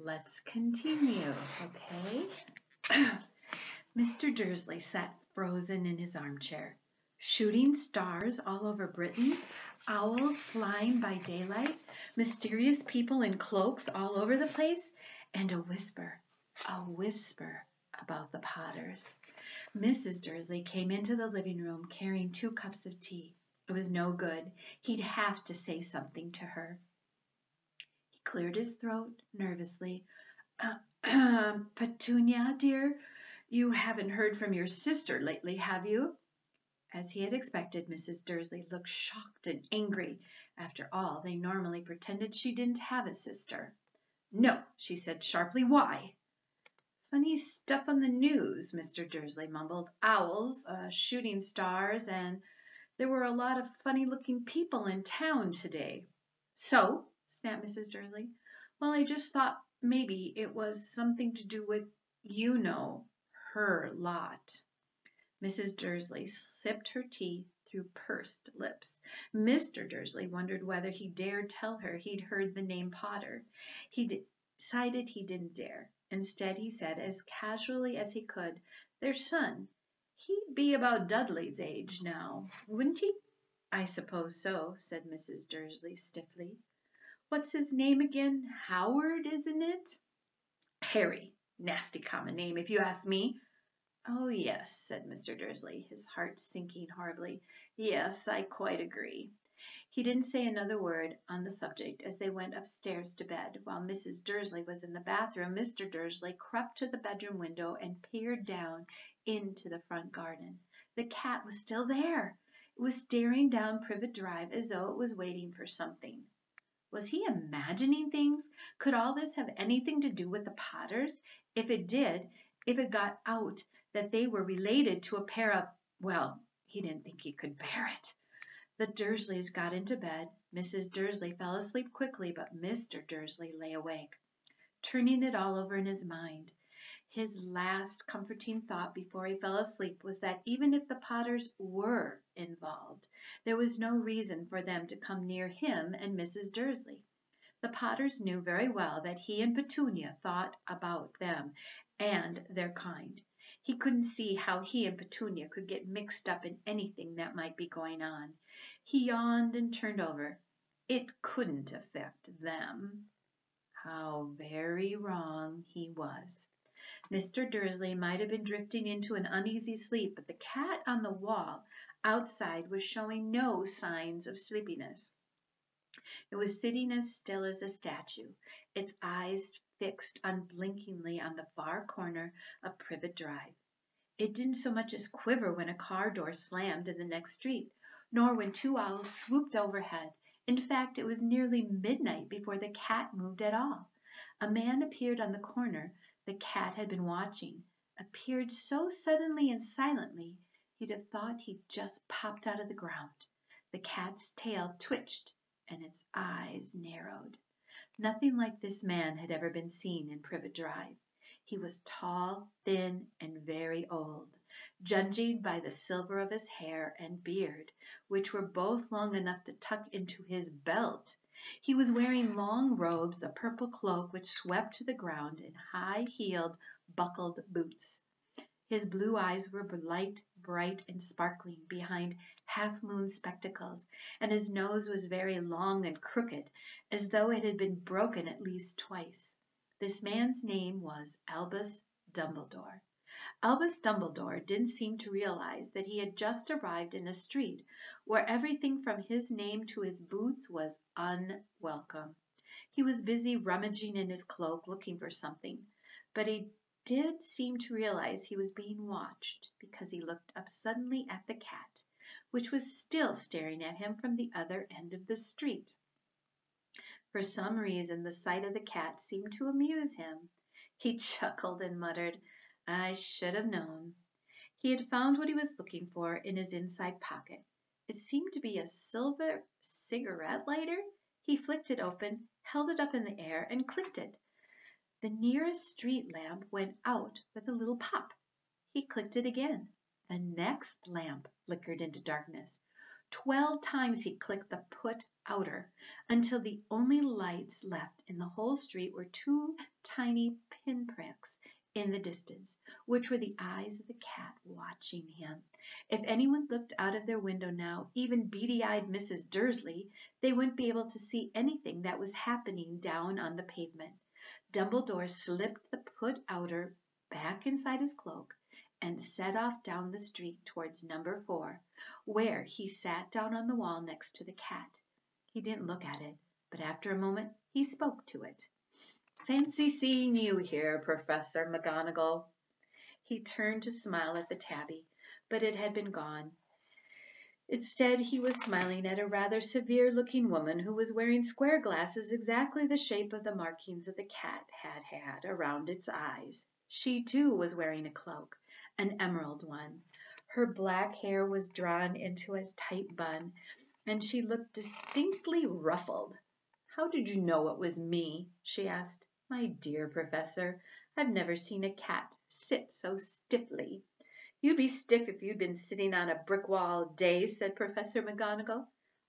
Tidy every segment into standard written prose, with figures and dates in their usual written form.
Let's continue, okay? Mr. Dursley sat frozen in his armchair. Shooting stars all over Britain, owls flying by daylight, mysterious people in cloaks all over the place, and a whisper about the Potters. Mrs. Dursley came into the living room carrying 2 cups of tea. It was no good. He'd have to say something to her. He cleared his throat nervously. Petunia, dear, you haven't heard from your sister lately, have you? As he had expected, Mrs. Dursley looked shocked and angry. After all, they normally pretended she didn't have a sister. No, she said sharply. Why? Funny stuff on the news, Mr. Dursley mumbled. Owls, shooting stars, and there were a lot of funny-looking people in town today. So, snapped Mrs. Dursley. Well, I just thought maybe it was something to do with, her lot. Mrs. Dursley sipped her tea through pursed lips. Mr. Dursley wondered whether he dared tell her he'd heard the name Potter. He decided he didn't dare. Instead, he said as casually as he could, their son. He'd be about Dudley's age now, wouldn't he? I suppose so, said Mrs. Dursley stiffly. What's his name again? Howard, isn't it? Harry. Nasty common name, if you ask me. Oh, yes, said Mr. Dursley, his heart sinking horribly. Yes, I quite agree. He didn't say another word on the subject as they went upstairs to bed. While Mrs. Dursley was in the bathroom, Mr. Dursley crept to the bedroom window and peered down into the front garden. The cat was still there. It was staring down Privet Drive as though it was waiting for something. Was he imagining things? Could all this have anything to do with the Potters? If it did, if it got out that they were related to a pair of, well, he didn't think he could bear it. The Dursleys got into bed. Mrs. Dursley fell asleep quickly, but Mr. Dursley lay awake, turning it all over in his mind. His last comforting thought before he fell asleep was that even if the Potters were involved, there was no reason for them to come near him and Mrs. Dursley. The Potters knew very well that he and Petunia thought about them and their kind. He couldn't see how he and Petunia could get mixed up in anything that might be going on. He yawned and turned over. It couldn't affect them. How very wrong he was. Mr. Dursley might have been drifting into an uneasy sleep, but the cat on the wall outside was showing no signs of sleepiness. It was sitting as still as a statue, its eyes fixed unblinkingly on the far corner of Privet Drive. It didn't so much as quiver when a car door slammed in the next street, nor when 2 owls swooped overhead. In fact, it was nearly midnight before the cat moved at all. A man appeared on the corner the cat had been watching, appeared so suddenly and silently you'd have thought he'd just popped out of the ground. The cat's tail twitched and its eyes narrowed. Nothing like this man had ever been seen in Privet Drive. He was tall, thin, and very old, judging by the silver of his hair and beard, which were both long enough to tuck into his belt. He was wearing long robes, a purple cloak which swept to the ground, and high-heeled, buckled boots. His blue eyes were light, bright, and sparkling behind half-moon spectacles, and his nose was very long and crooked, as though it had been broken at least twice. This man's name was Albus Dumbledore. Albus Dumbledore didn't seem to realize that he had just arrived in a street where everything from his name to his boots was unwelcome. He was busy rummaging in his cloak looking for something, but he did seem to realize he was being watched because he looked up suddenly at the cat, which was still staring at him from the other end of the street. For some reason, the sight of the cat seemed to amuse him. He chuckled and muttered, I should have known. He had found what he was looking for in his inside pocket. It seemed to be a silver cigarette lighter. He flicked it open, held it up in the air, and clicked it. The nearest street lamp went out with a little pop. He clicked it again. The next lamp flickered into darkness. 12 times he clicked the put outer until the only lights left in the whole street were two tiny pinpricks in the distance, which were the eyes of the cat watching him. If anyone looked out of their window now, even beady-eyed Mrs. Dursley, they wouldn't be able to see anything that was happening down on the pavement. Dumbledore slipped the put outer back inside his cloak and set off down the street towards number 4, where he sat down on the wall next to the cat. He didn't look at it, but after a moment he spoke to it. "Fancy seeing you here, Professor McGonagall." He turned to smile at the tabby, but it had been gone. Instead, he was smiling at a rather severe-looking woman who was wearing square glasses exactly the shape of the markings that the cat had had around its eyes. She, too, was wearing a cloak, an emerald one. Her black hair was drawn into a tight bun, and she looked distinctly ruffled. "How did you know it was me?" she asked. "My dear Professor, I've never seen a cat sit so stiffly." "You'd be stiff if you'd been sitting on a brick wall all day," said Professor McGonagall.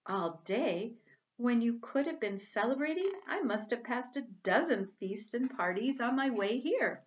"All day? When you could have been celebrating? I must have passed a dozen feasts and parties on my way here."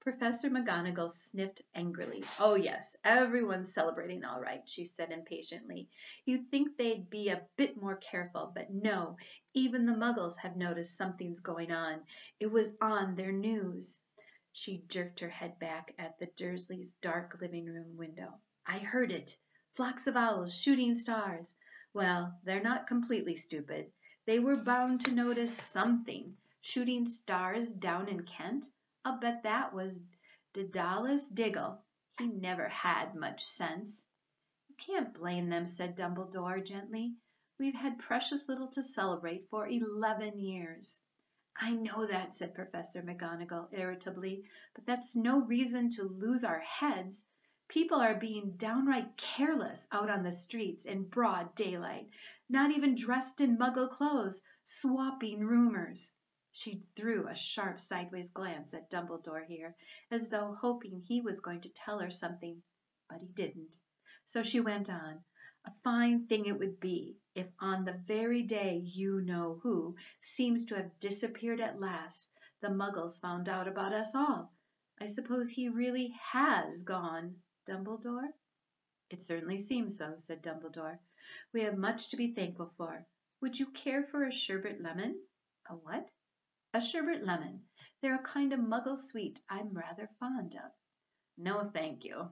Professor McGonagall sniffed angrily. "Oh, yes, everyone's celebrating all right," she said impatiently. "You'd think they'd be a bit more careful, but no, even the Muggles have noticed something's going on. It was on their news." She jerked her head back at the Dursleys' dark living room window. "I heard it. Flocks of owls shooting stars. Well, they're not completely stupid. They were bound to notice something. Shooting stars down in Kent? I'll bet that was Daedalus Diggle. He never had much sense." "You can't blame them," said Dumbledore gently. "We've had precious little to celebrate for 11 years. "I know that," said Professor McGonagall irritably, "but that's no reason to lose our heads. People are being downright careless out on the streets in broad daylight, not even dressed in Muggle clothes, swapping rumors." She threw a sharp sideways glance at Dumbledore here, as though hoping he was going to tell her something, but he didn't. So she went on. "A fine thing it would be if on the very day you-know-who seems to have disappeared at last, the Muggles found out about us all. I suppose he really has gone, Dumbledore?" "It certainly seems so," said Dumbledore. "We have much to be thankful for. Would you care for a sherbet lemon?" "A what?" "A sherbet lemon. They're a kind of Muggle sweet I'm rather fond of." "No, thank you,"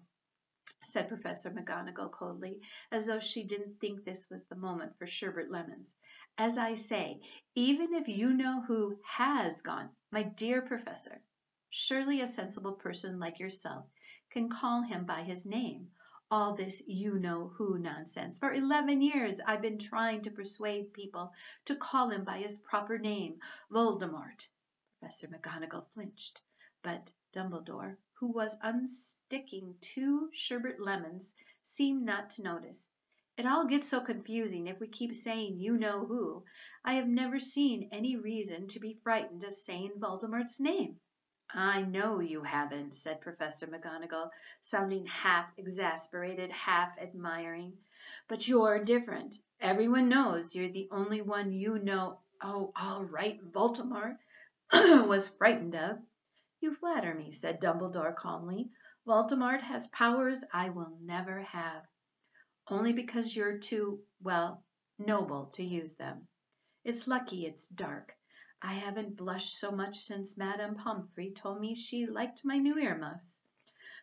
said Professor McGonagall coldly, as though she didn't think this was the moment for sherbet lemons. "As I say, even if you-know-who has gone, my dear Professor, surely a sensible person like yourself can call him by his name. All this you-know-who nonsense. For 11 years I've been trying to persuade people to call him by his proper name, Voldemort." Professor McGonagall flinched, but Dumbledore, who was unsticking 2 sherbet lemons, seemed not to notice. "It all gets so confusing if we keep saying you-know-who. I have never seen any reason to be frightened of saying Voldemort's name." "I know you haven't," said Professor McGonagall, sounding half exasperated, half admiring. "But you're different. Everyone knows you're the only one you know. Oh, all right, Voldemort was frightened of." "You flatter me," said Dumbledore calmly. "Voldemort has powers I will never have." "Only because you're too, well, noble to use them. It's lucky it's dark. I haven't blushed so much since Madame Pomfrey told me she liked my new earmuffs."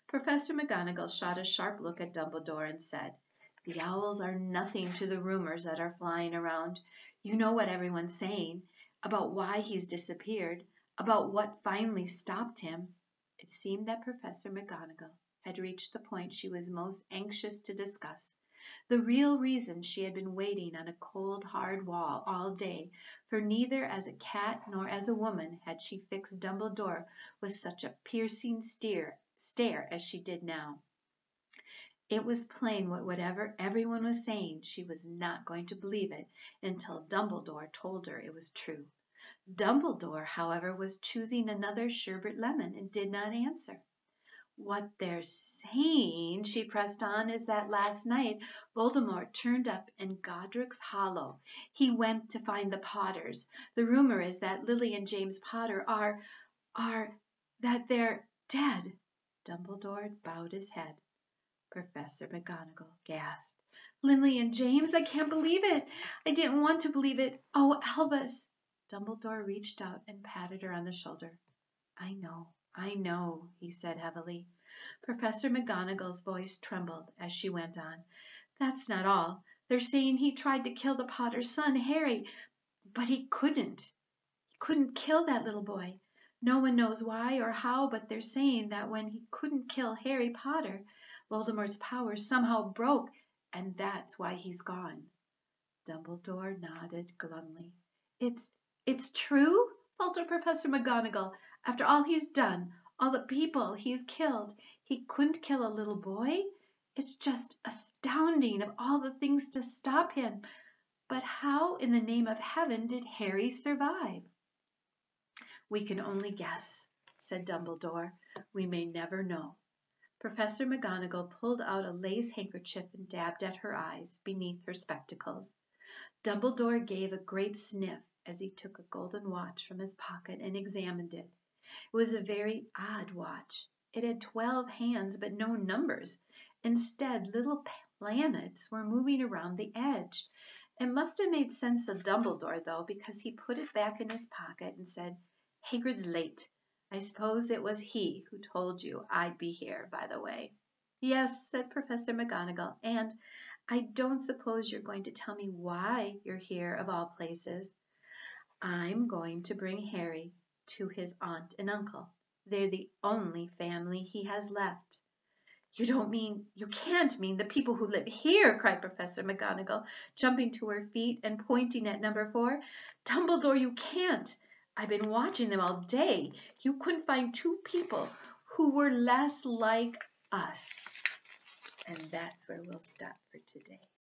Professor McGonagall shot a sharp look at Dumbledore and said, "The owls are nothing to the rumors that are flying around. You know what everyone's saying, about why he's disappeared, about what finally stopped him." It seemed that Professor McGonagall had reached the point she was most anxious to discuss. The real reason she had been waiting on a cold, hard wall all day, for neither as a cat nor as a woman had she fixed Dumbledore with such a piercing stare as she did now. It was plain whatever everyone was saying, she was not going to believe it until Dumbledore told her it was true. Dumbledore, however, was choosing another sherbet lemon and did not answer. What they're saying, she pressed on, is that last night Voldemort turned up in Godric's Hollow. He went to find the Potters. The rumor is that Lily and James Potter that they're dead. Dumbledore bowed his head. Professor McGonagall gasped. Lily and James, I can't believe it. I didn't want to believe it. Oh, Albus. Dumbledore reached out and patted her on the shoulder. I know, he said heavily. Professor McGonagall's voice trembled as she went on. That's not all. They're saying he tried to kill the Potter's son, Harry, but he couldn't. He couldn't kill that little boy. No one knows why or how, but they're saying that when he couldn't kill Harry Potter, Voldemort's powers somehow broke, and that's why he's gone. Dumbledore nodded glumly. It's true? Faltered Professor McGonagall. After all he's done, all the people he's killed, he couldn't kill a little boy? It's just astounding of all the things to stop him. But how in the name of heaven did Harry survive? We can only guess, said Dumbledore. We may never know. Professor McGonagall pulled out a lace handkerchief and dabbed at her eyes beneath her spectacles. Dumbledore gave a great sniff as he took a golden watch from his pocket and examined it. It was a very odd watch. It had 12 hands but no numbers. Instead, little planets were moving around the edge. It must have made sense to Dumbledore, though, because he put it back in his pocket and said, Hagrid's late. I suppose it was he who told you I'd be here, by the way. Yes, said Professor McGonagall, and I don't suppose you're going to tell me why you're here, of all places. I'm going to bring Harry to his aunt and uncle. They're the only family he has left. You can't mean the people who live here, cried Professor McGonagall, jumping to her feet and pointing at number 4. Dumbledore, you can't. I've been watching them all day. You couldn't find 2 people who were less like us. And that's where we'll stop for today.